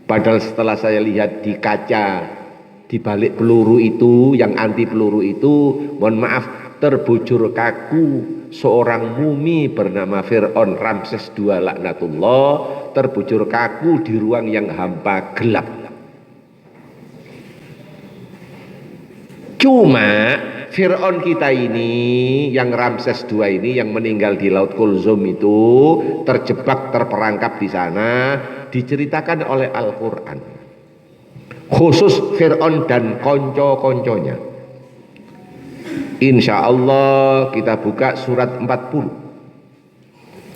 Padahal setelah saya lihat di kaca, di balik peluru itu, yang anti peluru itu, mohon maaf, terbujur kaku seorang mumi bernama Fir'aun Ramses II laknatullah, terbujur kaku di ruang yang hampa gelap. Cuma Fir'aun kita ini, yang Ramses II ini, yang meninggal di Laut Kulzum itu, terjebak, terperangkap di sana, diceritakan oleh Al-Quran. Khusus Fir'aun dan konco-konconya. Insya Allah kita buka surat 40.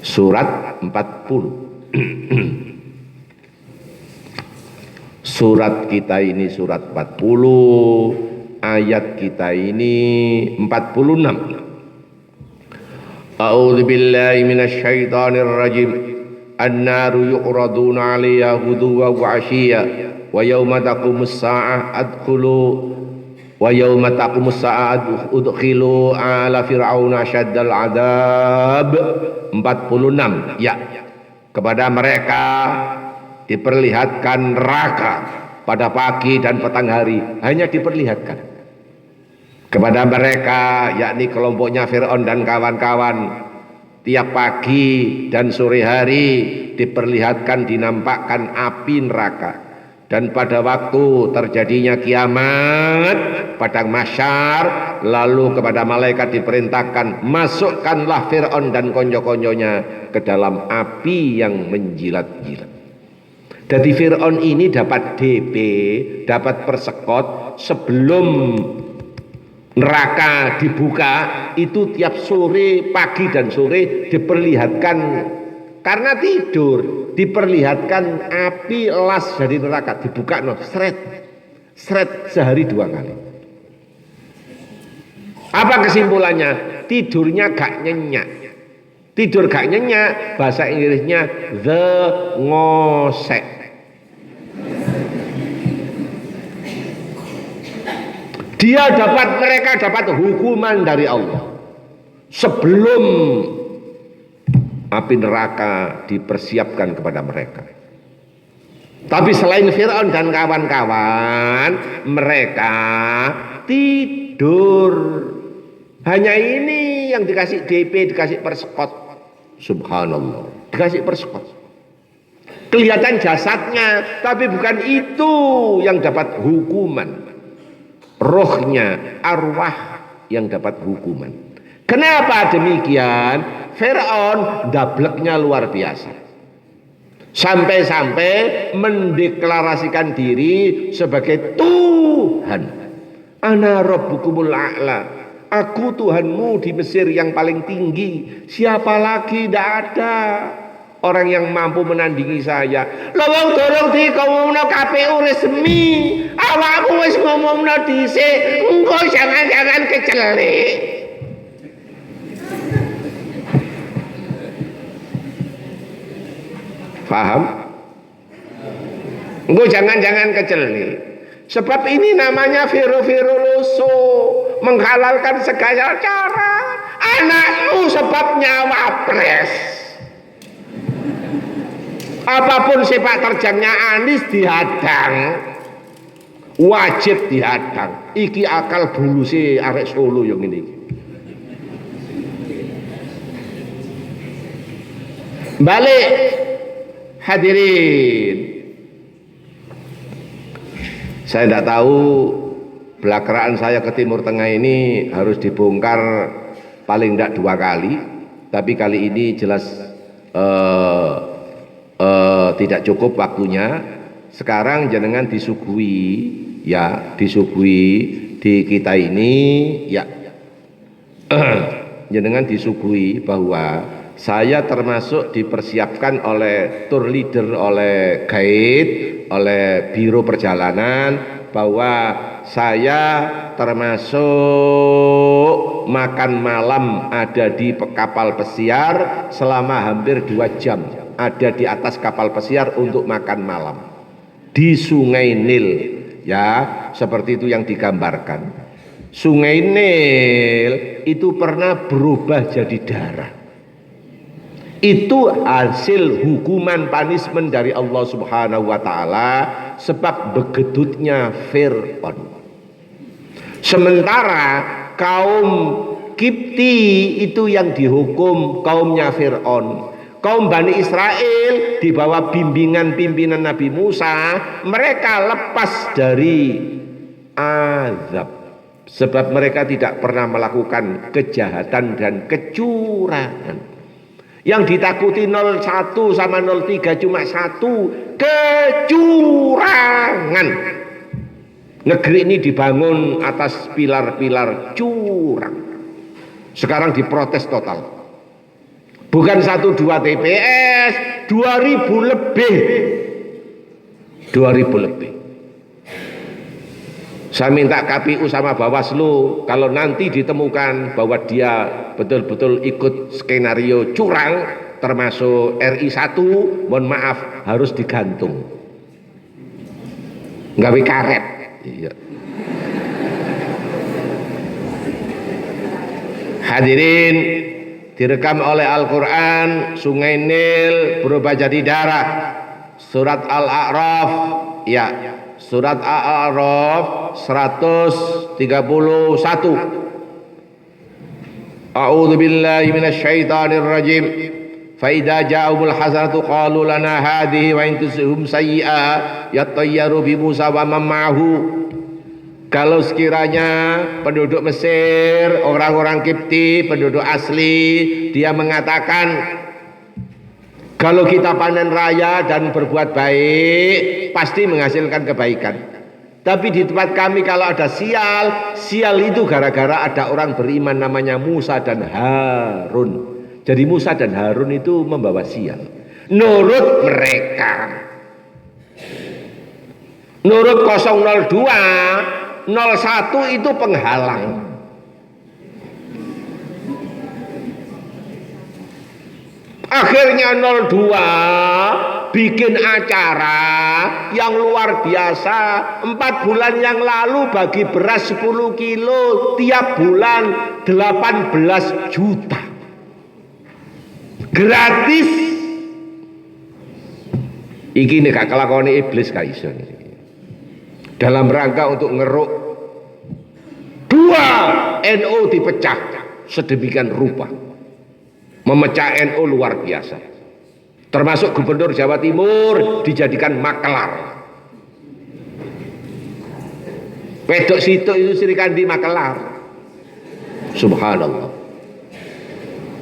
Surat 40. Surat kita ini surat 40. Ayat kita ini 46. A'udzu billahi minasyaitonir rajim. An-naru yu'raduna 'alaiha ghuduwwan wa 'ashiyya wa yauma taqumus sa'ah udkhilu ala fir'auna asyaddal 'adzab. 46. Ya. Kepada mereka diperlihatkan neraka pada pagi dan petang hari, hanya diperlihatkan. Kepada mereka, yakni kelompoknya Fir'aun dan kawan-kawan, tiap pagi dan sore hari diperlihatkan, dinampakkan api neraka. Dan pada waktu terjadinya kiamat, padang mahsyar, lalu kepada malaikat diperintahkan, masukkanlah Fir'aun dan konyo-konyonya ke dalam api yang menjilat-jilat. Jadi Fir'aun ini dapat DP, dapat persekot sebelum neraka dibuka, itu tiap sore, pagi dan sore diperlihatkan, karena tidur, diperlihatkan api las dari neraka, dibuka seret sehari 2 kali. Apa kesimpulannya? Tidurnya gak nyenyak. Tidur gak nyenyak, bahasa Inggrisnya the ngosek. Mereka dapat hukuman dari Allah sebelum api neraka dipersiapkan kepada mereka. Tapi selain Fir'aun dan kawan-kawan, mereka tidur. Hanya ini yang dikasih DP, dikasih persekot. Subhanallah, dikasih persekot. Kelihatan jasadnya, tapi bukan itu yang dapat hukuman. Rohnya, arwah yang dapat hukuman. Kenapa demikian? Fir'aun dableknya luar biasa. Sampai-sampai mendeklarasikan diri sebagai Tuhan. Ana rabbukumul a'la. Aku Tuhanmu di Mesir yang paling tinggi. Siapa lagi? Tidak ada orang yang mampu menandingi saya. Lawang dorong dikomongno KPU resmi. Awakmu wis ngomongno dhisik, engko jangan-jangan kecelik. Paham? Engko jangan-jangan kecelik. Sebab ini namanya viru-viruloso, menghalalkan segala cara. Anakmu sebabnya wapres. Apapun sepak terjangnya Anies dihadang, wajib dihadang. Iki akal buluse arek Solo yang ini. Balik hadirin, saya tidak tahu belakaraan saya ke Timur Tengah ini harus dibongkar paling tidak 2 kali, tapi kali ini jelas tidak cukup waktunya. Sekarang jenengan disuguhi, ya, disuguhi di kita ini, ya, jenengan disuguhi bahwa saya termasuk dipersiapkan oleh tour leader, oleh guide, oleh biro perjalanan, bahwa saya termasuk makan malam ada di kapal pesiar selama hampir 2 jam. Ada di atas kapal pesiar untuk makan malam di Sungai Nil, ya, seperti itu yang digambarkan. Sungai Nil itu pernah berubah jadi darah. Itu hasil hukuman punishment dari Allah Subhanahu wa taala sebab begedutnya Fir'aun. Sementara kaum Kipti itu yang dihukum kaumnya Fir'aun. Kaum Bani Israel di bawah bimbingan pimpinan Nabi Musa, mereka lepas dari azab sebab mereka tidak pernah melakukan kejahatan dan kecurangan. Yang ditakuti 01 sama 03 cuma satu, kecurangan. Negeri ini dibangun atas pilar-pilar curang. Sekarang diprotes total. Bukan 1-2 TPS, 2000 lebih. 2000 lebih. Saya minta KPU sama Bawaslu kalau nanti ditemukan bahwa dia betul-betul ikut skenario curang termasuk RI 1, mohon maaf harus digantung. Nggawe karet. Iya. Hadirin, direkam oleh Al-Quran, Sungai Nil berubah jadi darah. Surat Al-A'raf, ya. Surat Al-A'raf 131. A'udzu billahi minasyaitonir rajim. Fa idza ja'umul hasanatu qalu lana hadhihi wa in tusihum sayyi'a yatayyaru bi Musa wa man ma'ahu. Kalau sekiranya penduduk Mesir, orang-orang Kipti, penduduk asli, dia mengatakan kalau kita panen raya dan berbuat baik, pasti menghasilkan kebaikan. Tapi di tempat kami kalau ada sial, sial itu gara-gara ada orang beriman namanya Musa dan Harun. Jadi Musa dan Harun itu membawa sial. Nurut mereka. Nurut 002, 01 itu penghalang. Akhirnya 02 bikin acara yang luar biasa. 4 bulan yang lalu bagi beras 10 kilo tiap bulan 18 juta gratis. Iki nih gak kelakoni iblis gak iso. Dalam rangka untuk ngeruk 2 NU dipecah sedemikian rupa. Memecah NU luar biasa. Termasuk gubernur Jawa Timur dijadikan makelar. Wedok situ itu sirikan di makelar. Subhanallah.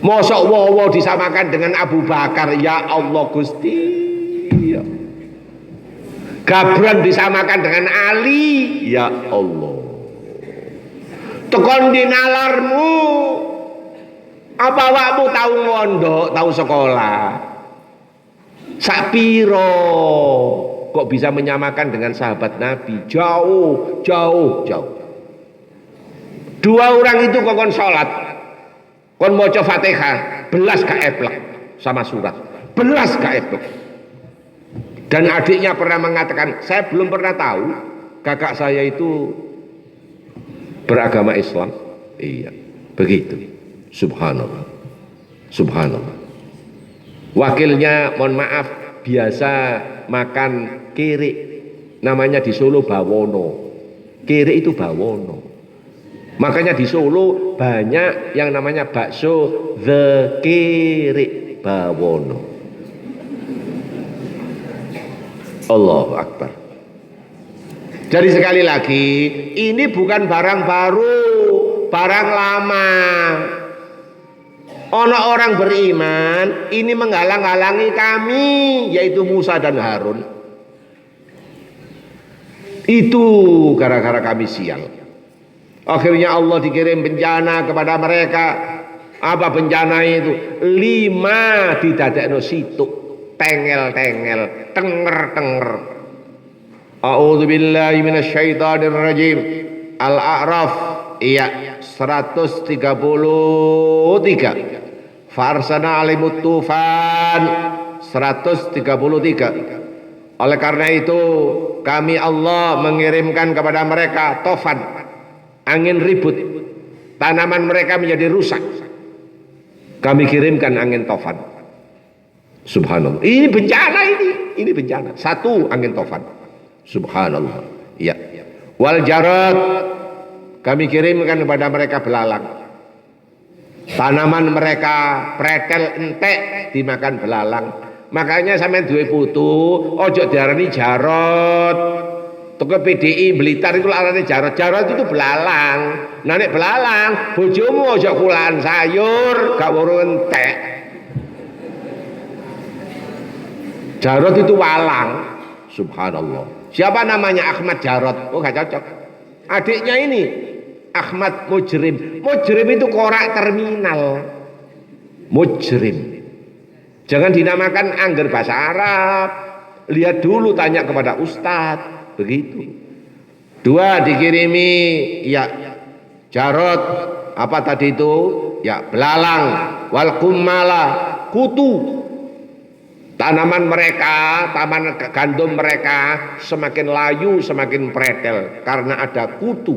Mosok wowo disamakan dengan Abu Bakar, ya Allah Gusti. Ya. Gabran disamakan dengan Ali, ya Allah. Tekon di nalarmu. Apa awakmu tahu mondok, tahu sekolah? Sakpiro kok bisa menyamakan dengan sahabat Nabi? Jauh. 2 orang itu kok kon sholat, kon maca Fatihah, belas gak eplek sama surat, belas gak eplek. Dan adiknya pernah mengatakan, saya belum pernah tahu kakak saya itu beragama Islam. Iya, begitu. Subhanallah. Subhanallah. Wakilnya mohon maaf biasa makan kiri, namanya di Solo bawono. Kiri itu bawono. Makanya di Solo banyak yang namanya bakso the kiri bawono. Allahu Akbar. Jadi sekali lagi ini bukan barang baru, barang lama. Ono orang beriman ini menghalang-halangi kami, yaitu Musa dan Harun. Itu gara-gara kami sial. Akhirnya Allah dikirim bencana kepada mereka. Apa bencana itu? 5 didadekno situk, tengel-tengel, tenger-tenger. A'udzu billahi minasyaitonir rajim. Al-A'raf, iya, 133. Farsana alimut tufan 133. Oleh karena itu kami Allah mengirimkan kepada mereka tofan, angin ribut, tanaman mereka menjadi rusak. Kami kirimkan angin tofan. Subhanallah. Ini bencana ini bencana. Satu angin tofan. Subhanallah. Iya. Wal jarad, kami kirimkan kepada mereka belalang. Tanaman mereka pretel entek dimakan belalang. Makanya sampean duwe putu, ojo diarani jarot. Toko PDI Blitar itu arane jarot. Jarot itu belalang. Nah nek belalang, bojomu ojo kulaan sayur, gak weruh entek. Jarot itu walang. Subhanallah. Siapa namanya Ahmad Jarot? Oh gak cocok. Adiknya ini Ahmad Mujrim. Mujrim itu korak terminal. Mujrim. Jangan dinamakan angger bahasa Arab. Lihat dulu, tanya kepada ustadz. Begitu. Dua dikirimi, ya Jarot. Apa tadi itu? Ya belalang. Wal kummala, kutu. Tanaman mereka, taman gandum mereka semakin layu, semakin pretel karena ada kutu.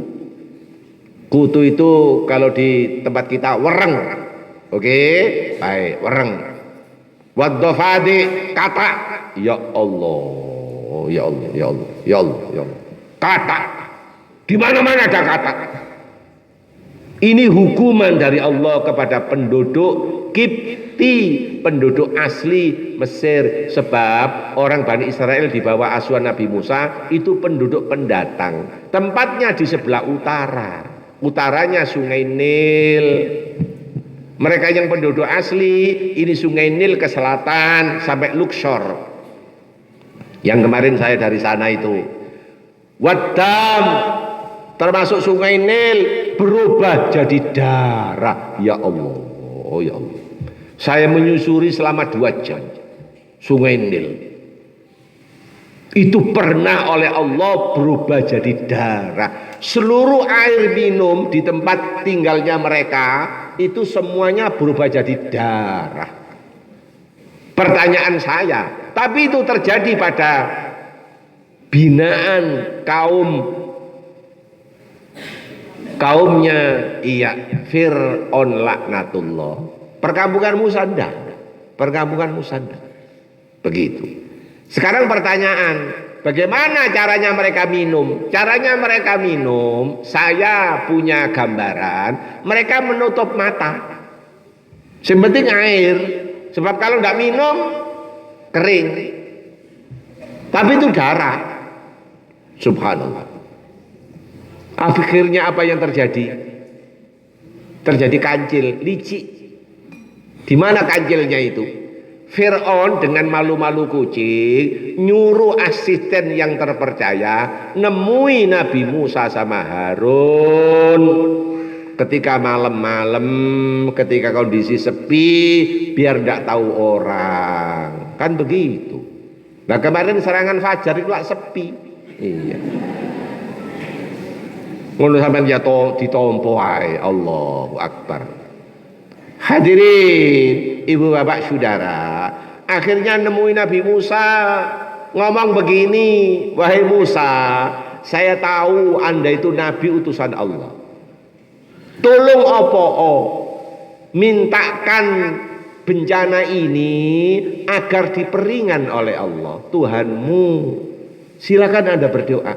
Kutu itu kalau di tempat kita wereng. Oke, baik, wereng. Waddofadi kata. Ya Allah, ya Allah, ya Allah, ya Allah, ya Allah. Kata. Di mana-mana ada kata. Ini hukuman dari Allah kepada penduduk Kipti, penduduk asli Mesir, sebab orang Bani Israel di bawah asuhan Nabi Musa itu penduduk pendatang. Tempatnya di sebelah utara. Utaranya Sungai Nil. Mereka yang penduduk asli ini Sungai Nil ke selatan sampai Luxor. Yang kemarin saya dari sana itu. Waddam, termasuk Sungai Nil berubah jadi darah. Ya Allah, ya Allah. Saya menyusuri selama 2 jam Sungai Nil. Itu pernah oleh Allah berubah jadi darah. Seluruh air minum di tempat tinggalnya mereka itu semuanya berubah jadi darah. Pertanyaan saya, tapi itu terjadi pada binaan kaumnya Fir'aun laknatullah. Perkampungan Musa enggak. Perkampungan Musa enggak. Begitu. Sekarang pertanyaan, bagaimana caranya mereka minum? Caranya mereka minum, saya punya gambaran, mereka menutup mata. Yang penting air, sebab kalau enggak minum kering. Tapi itu darah. Subhanallah. Akhirnya apa yang terjadi? Terjadi kancil, licik. Di mana kancilnya itu? Fir'aun dengan malu-malu kucing nyuruh asisten yang terpercaya nemui Nabi Musa sama Harun ketika malam-malam, ketika kondisi sepi, biar tidak tahu orang. Kan begitu. Nah kemarin serangan fajar itu lah sepi. Iya. Ngono sampean ya ditompo ae. Allahu Akbar. Hadirin, ibu bapak saudara, akhirnya nemuin Nabi Musa ngomong begini, wahai Musa, saya tahu Anda itu nabi utusan Allah. Tolong mintakan bencana ini agar diperingan oleh Allah, Tuhanmu. Silakan Anda berdoa,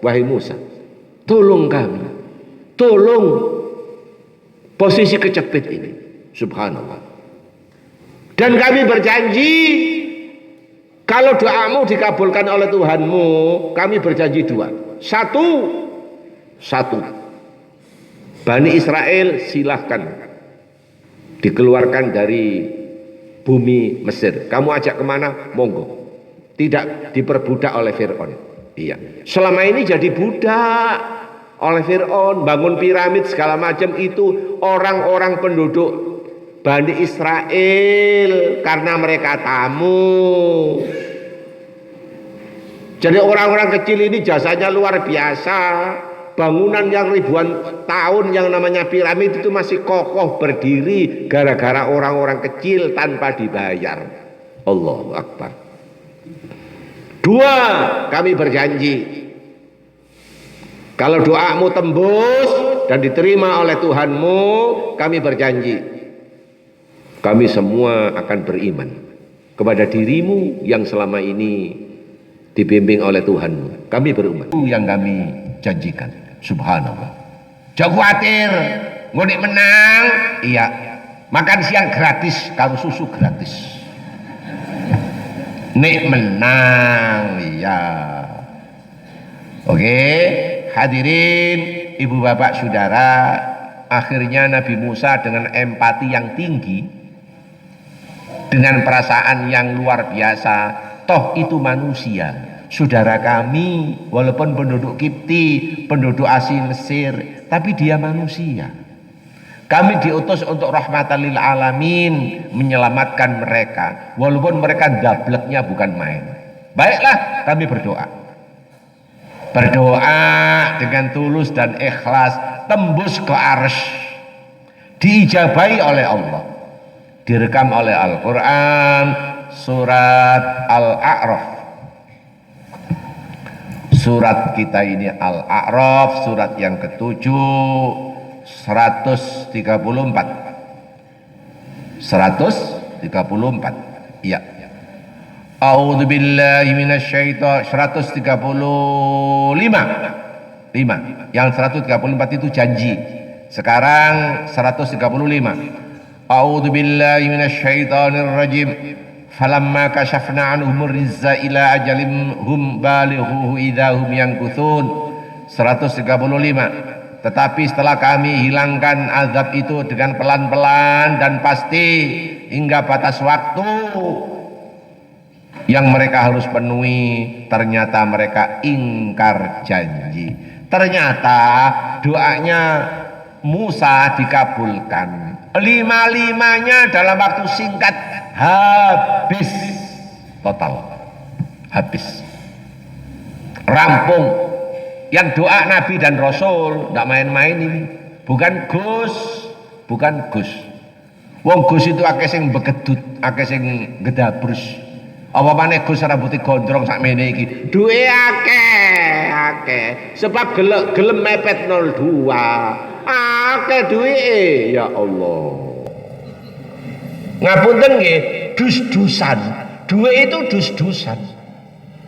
wahai Musa. Tolong kami, tolong posisi kecepit ini. Subhanallah. Dan kami berjanji kalau doamu dikabulkan oleh Tuhanmu, kami berjanji 2. Satu, Bani Israel silahkan dikeluarkan dari bumi Mesir. Kamu ajak kemana? Monggo. Tidak diperbudak oleh Fir'aun. Iya. Selama ini jadi budak oleh Fir'aun, bangun piramid segala macam itu orang-orang penduduk Bani Israel karena mereka tamu. Jadi orang-orang kecil ini jasanya luar biasa. Bangunan yang ribuan tahun yang namanya piramid itu masih kokoh berdiri gara-gara orang-orang kecil tanpa dibayar. Allahu Akbar. 2, kami berjanji kalau doamu tembus dan diterima oleh Tuhanmu, kami berjanji kami semua akan beriman. kepada dirimu yang selama ini dibimbing oleh Tuhan. Kami berumat. Itu yang kami janjikan. Subhanallah. Jangan khawatir, ngonik menang, iya. Makan siang gratis, kalau susu gratis. Nek menang, iya. Oke, hadirin, ibu bapak saudara, akhirnya Nabi Musa dengan empati yang tinggi, dengan perasaan yang luar biasa, toh itu manusia. Saudara kami, walaupun penduduk Kipti, penduduk asli Mesir, tapi dia manusia. Kami diutus untuk rahmatan lil alamin, menyelamatkan mereka, walaupun mereka dableknya bukan main. Baiklah, kami berdoa. Berdoa dengan tulus dan ikhlas, tembus ke arsy, diijabahi oleh Allah, direkam oleh Al-Quran, surat Al-A'raf. Surat kita ini Al-A'raf, surat yang ke-7, 134. 134. Iya. A'udzu billahi minasyaitonir 135. 5. Yang 134 itu janji. Sekarang 135. A'udzu billahi minasyaitonir rajim. Falamma kashafna anhum rizza ila ajalim hum balighuhu idahum yankuthun. 135. Tetapi setelah kami hilangkan azab itu dengan pelan-pelan dan pasti hingga batas waktu yang mereka harus penuhi, ternyata mereka ingkar janji. Ternyata doanya Musa dikabulkan. Lima-limanya dalam waktu singkat habis total, habis rampung. Yang doa Nabi dan Rasul tidak main-main ini, bukan Gus, bukan Gus. Wong Gus itu akeh sing begedut, akeh sing gedabrus. Apa maneh Gus rambutnya gondrong sakmene iki. Duwe akeh. Sebab gelem mepet 02. Akeh duweke, ya Allah. Ngapunten nggih, dus-dusan. Duwe itu dus-dusan.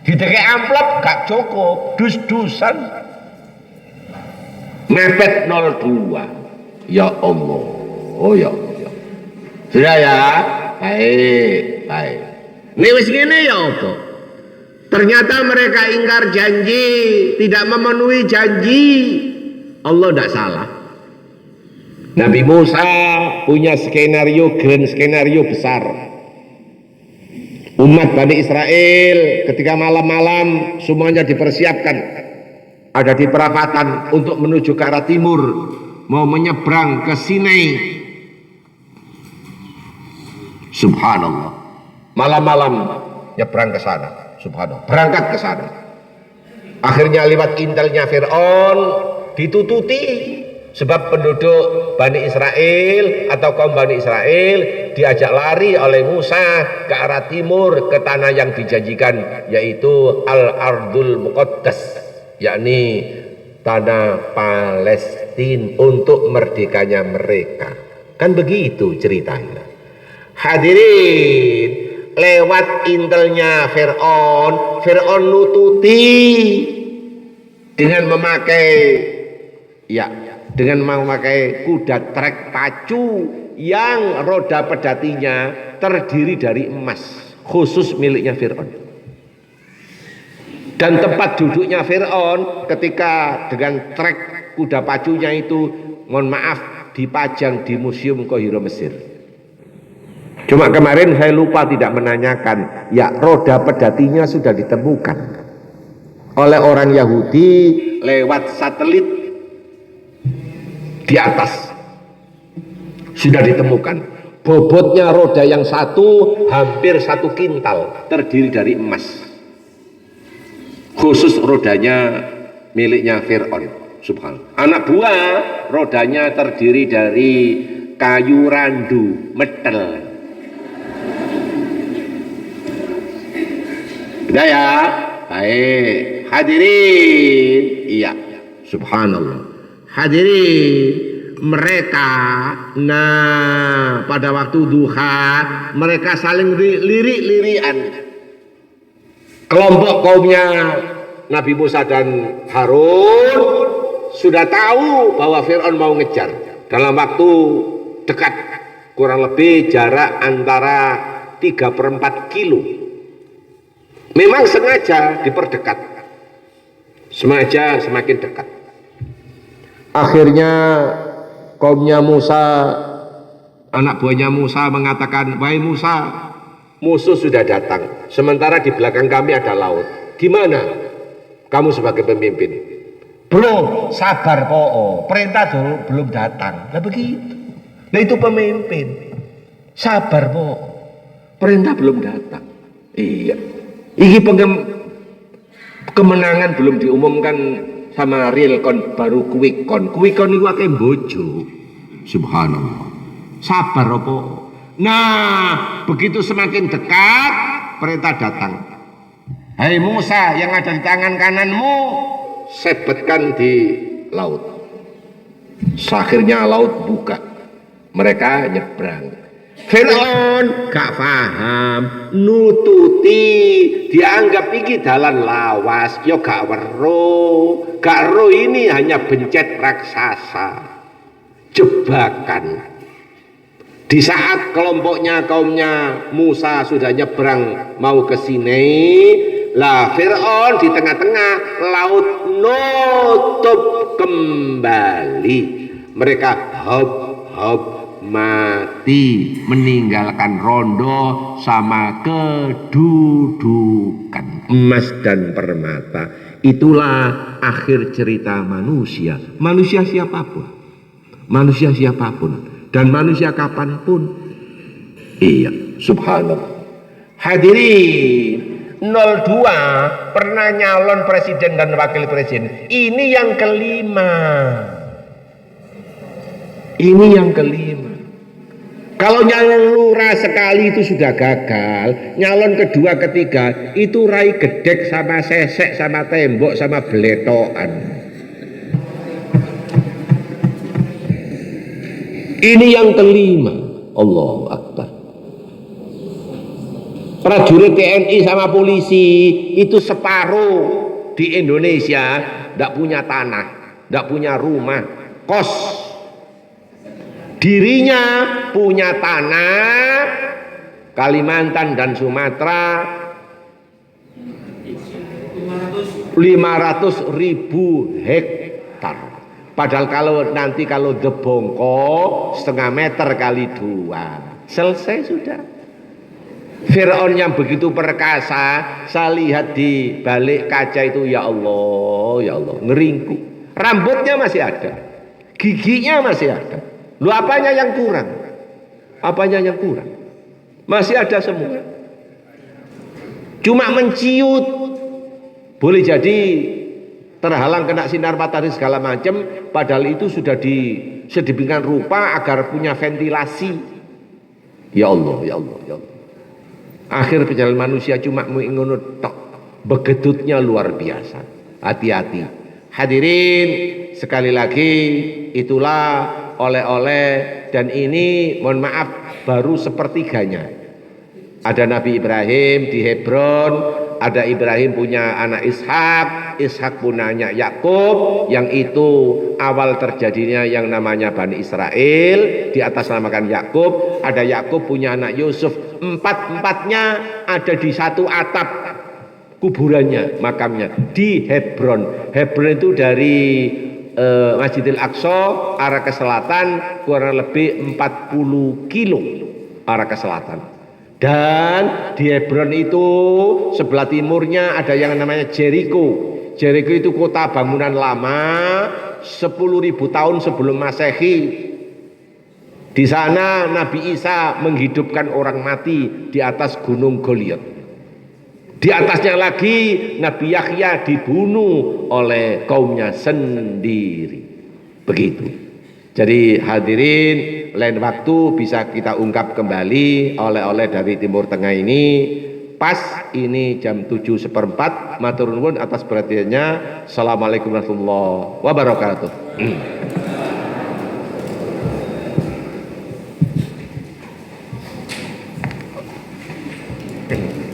Dideke amplop gak cukup, dus-dusan. Mepet 02. Ya Allah. Oh ya Allah. Sudah ya? Baik. Ini wis ngene ya apa? Ternyata mereka ingkar janji, tidak memenuhi janji. Allah tidak salah. Nabi Musa punya skenario, grand skenario besar. Umat Bani Israel ketika malam-malam semuanya dipersiapkan, ada di perapatan untuk menuju ke arah timur, mau menyeberang ke Sinai. Subhanallah, malam-malam nyebrang ke sana. Subhanallah, berangkat ke sana. Akhirnya lewat intelnya Fir'aun ditututi. Sebab penduduk Bani Israel atau kaum Bani Israel diajak lari oleh Musa ke arah timur, ke tanah yang dijanjikan, yaitu Al-Ardul Muqaddas, yakni tanah Palestina, untuk merdekanya mereka. Kan begitu ceritanya. Hadirin, lewat intelnya Fir'aun nututi dengan memakai kuda trek pacu yang roda pedatinya terdiri dari emas, khusus miliknya Fir'aun. Dan tempat duduknya Fir'aun ketika dengan trek kuda pacunya itu, mohon maaf, dipajang di Museum Qaahirah Mesir. Cuma kemarin saya lupa tidak menanyakan, ya roda pedatinya sudah ditemukan oleh orang Yahudi lewat satelit. Di atas sudah ditemukan bobotnya roda yang satu hampir 1 kintal, terdiri dari emas, khusus rodanya miliknya Fir'aun. Subhanallah. Anak buah rodanya terdiri dari kayu randu metal. Udah ya? Baik, hadirin. Iya, subhanallah. Hadirin, mereka, nah pada waktu duha mereka saling lirik-lirikan. Kelompok kaumnya Nabi Musa dan Harun sudah tahu bahwa Fir'aun mau ngejar dalam waktu dekat, kurang lebih jarak antara 3/4 kilo. Memang sengaja diperdekat, sengaja semakin dekat. Akhirnya kaumnya Musa, anak buahnya Musa mengatakan, wahai Musa, musuh sudah datang, sementara di belakang kami ada laut. Gimana kamu sebagai pemimpin? Belum, sabar po, perintah dulu belum datang. Nah begitu. Nah itu pemimpin. Sabar po, perintah belum datang. Iya. Ini kemenangan belum diumumkan sama real kon, baru quick con itu akeh bojo. Subhanallah. Sabar po. Nah, begitu semakin dekat perintah datang. Hai Musa, yang ada di tangan kananmu sebetkan di laut. Akhirnya laut buka. Mereka nyebrang. Fir'aun gak paham, nututi, dianggap iki dalan lawas, yo gak weruh. Gak ro ini hanya bencet raksasa, jebakan. Di saat kelompoknya kaumnya Musa sudah nyebrang mau ke sini, lah Fir'aun di tengah-tengah laut nutup kembali. Mereka hop mati, meninggalkan rondo sama kedudukan emas dan permata. Itulah akhir cerita manusia. Manusia siapapun, manusia siapapun, dan manusia kapanpun. Iya, subhanallah. Hadirin, 02 pernah nyalon presiden dan wakil presiden. Ini yang kelima. Ini yang kelima. Kalau nyalon lurah sekali itu sudah gagal, nyalon kedua ketiga itu rai gedek sama sesek sama tembok sama beletokan. Ini yang kelima. Allahu Akbar. Prajurit TNI sama polisi itu separuh di Indonesia tidak punya tanah, tidak punya rumah, kos. Dirinya punya tanah Kalimantan dan Sumatera 500.000 hektar. Padahal kalau debongko setengah meter kali 2 selesai sudah. Fir'aun yang begitu perkasa, saya lihat di balik kaca itu, ya Allah ngeringkuk. Rambutnya masih ada, giginya masih ada. Lu apanya yang kurang? Apanya yang kurang? Masih ada semua. Cuma menciut. Boleh jadi terhalang kena sinar matahari segala macam, padahal itu sudah sedemikian rupa agar punya ventilasi. Ya Allah. Akhir perjalanan manusia cuma mengunut tok. Begedutnya luar biasa. Hati-hati. Hadirin, sekali lagi itulah oleh-oleh, dan ini mohon maaf baru sepertiganya. Ada Nabi Ibrahim di Hebron, ada Ibrahim punya anak Ishak, Ishak punya anak Yakub, yang itu awal terjadinya yang namanya Bani Israel, di atas namakan Yakub. Ada Yakub punya anak Yusuf, empat-empatnya ada di satu atap kuburannya, makamnya di Hebron. Hebron itu dari Masjidil Aqsa arah ke selatan kurang lebih 40 kilo arah ke selatan. Dan di Hebron itu sebelah timurnya ada yang namanya Jericho. Jericho itu kota bangunan lama 10.000 tahun sebelum Masehi. Di sana Nabi Isa menghidupkan orang mati di atas gunung Goliat. Di atasnya lagi Nabi Yahya dibunuh oleh kaumnya sendiri. Begitu. Jadi hadirin, lain waktu bisa kita ungkap kembali oleh-oleh dari Timur Tengah ini. Pas ini jam 7:04. Matur nuwun atas perhatiannya. Assalamualaikum warahmatullahi wabarakatuh. Tengok.